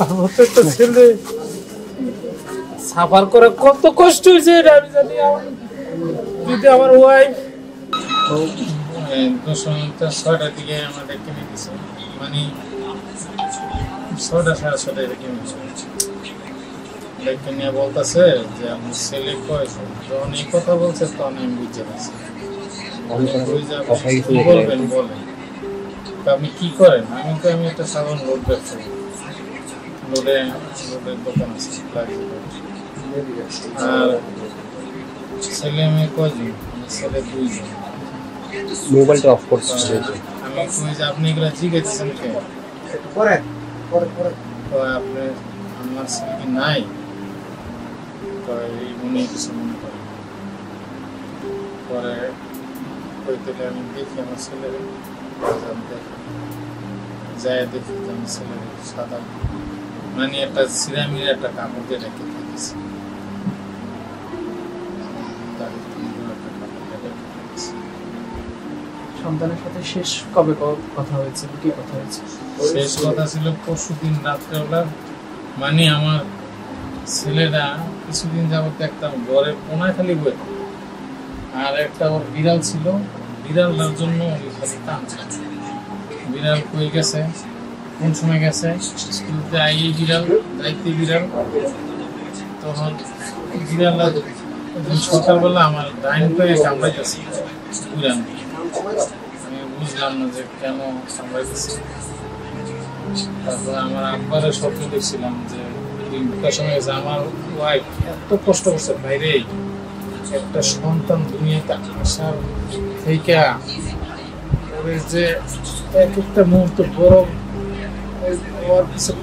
আমার তো একটা ছেলে সাফার করে কত কষ্ট হয়েছে আমি জানি। যদি আমার ওয়াইফ 6টার দিকে আমাদের কিনে দিছে, মানে 6টা 6:30 কিনে দিচ্ছে নিয়ে বলতেছে যে আমার ছেলে কয়েছে। যখন এই কথা বলছে তখন আমি বুঝতে পারছি বলবেন বলেন আপনি কি করেন। আমি একটা সাধারণ রোড ব্যবসা, রোডের দোকান আছে। আর ছেলে মেয়ে কয়জন? ছেলে 2জন। মোবাইলটা অফ করতে আমি কই যে আপনি এগুলো জিজ্ঞেসেন কে? আপনি আমার ছেলে কি নাই? উনি কিছু মনে করেন। পরে আমি দেখি আমার ছেলের যাই দেখি যে আমার ছেলের সাদা মানে একটা সিরামির একটা কাপড় দিয়ে রেখে দিয়েছি। সন্তানের সাথে শেষ কবে কথা হয়েছে? কি কথা হয়েছে? শেষ কথা ছিল পরশুদিন রাত্রেবেলা। মানে আমার ছেলেরা কিছুদিন যাবত একটা ঘরে কোনায় খালি বই, আর একটা ওর বিড়াল ছিল, বিড়ালটার জন্য খালি টানছে। বিড়াল কই গেছে, কোন সময় গেছে, স্কুলতে আই বিড়াল, দায়িত্বে বিড়াল। তখন বিড়ালটা সকালবেলা আমার ডাইন পায়ে কামড়াইতেছে বিড়াল। আমি বুঝলাম না যে কেন কামড়াইতেছে। তারপরে আমার আব্বারে স্বপ্ন দেখছিলাম যে সময় গেছে আমার ওয়াইফ এত কষ্ট করছে বাইরে, একটা সন্তান দুনিয়াতে আসার থেকে যে এক একটা মুহূর্ত বড়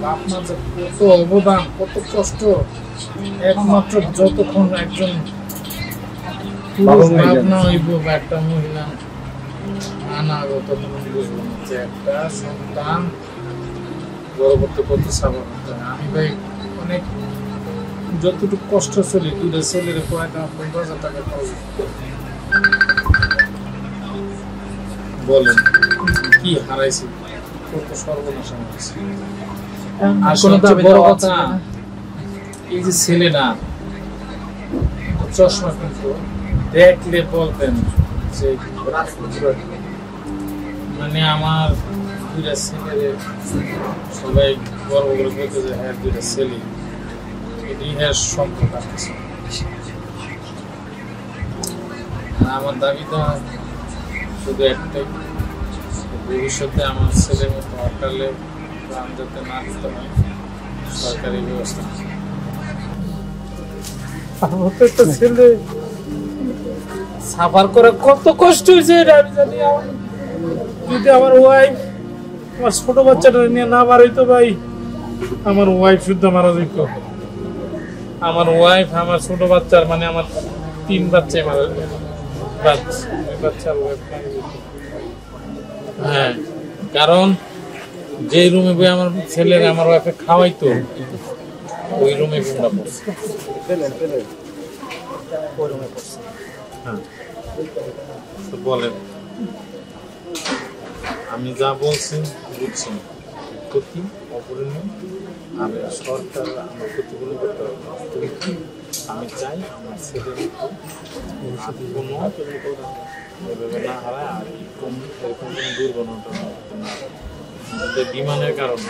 বাপ মা যে কত অবদান, কত কষ্ট, একমাত্র যতক্ষণ একজন পুরুষ বাপ না হইব বা একটা মহিলা না ততক্ষণ বুঝবো না যে একটা সন্তান বড় করতে কত সাফার করতে হয়। আমি ভাই অনেক যতটুকু কষ্ট চলে 2টা ছেলের পড়াইতে 15,000 টাকা খরচ। বলেন কি হারাইছি, কত সর্বনাশ হয়েছে। আর সবচেয়ে বড় কথা এই যে ছেলেটা চশমা কিন্তু দেখলে বলতেন যে মানে আমার 2টা ছেলের সবাই গর্ব করে বলতে যে হ্যাঁ 2টা ছেলে, এটাই সম্পর্ক আছে। আমার দাবিটা শুধু একটাই, ভবিষ্যতে আমার ছেলের মতো হরতালে প্রাণ যাতে না দিতে হয়, সরকারি ব্যবস্থা। আমার তো একটা ছেলে সাফার করে কত কষ্ট হয়েছে আমি জানি। যদি আমার ওয়াইফ আমার ছোট বাচ্চাটা নিয়ে না বাড়াইতো ভাই, আমার ওয়াইফ শুদ্ধ মারা যেত। আমার ওয়াইফ আমার ছোট বাচ্চার মানে আমার 3 বাচ্চাই মারা বাচ্চার ওয়াইফ। হ্যাঁ, কারণ যে রুমে বই আমার ছেলের আমার ওয়াইফে খাওয়াইতো ওই রুমে বোমটা পড়ছে। হ্যাঁ, বলেন আমি যা বলছি বুঝছেন, ক্ষতি অপরিণীয়। আমি সরকার আমার ক্ষতিপূরণ করতে হবে। আমি চাই আমার ছেলের ভবিষ্যতে কোনো এভাবে না হারায়, আর এরকম কোনো দুর্ঘটনা বিমানের কারণে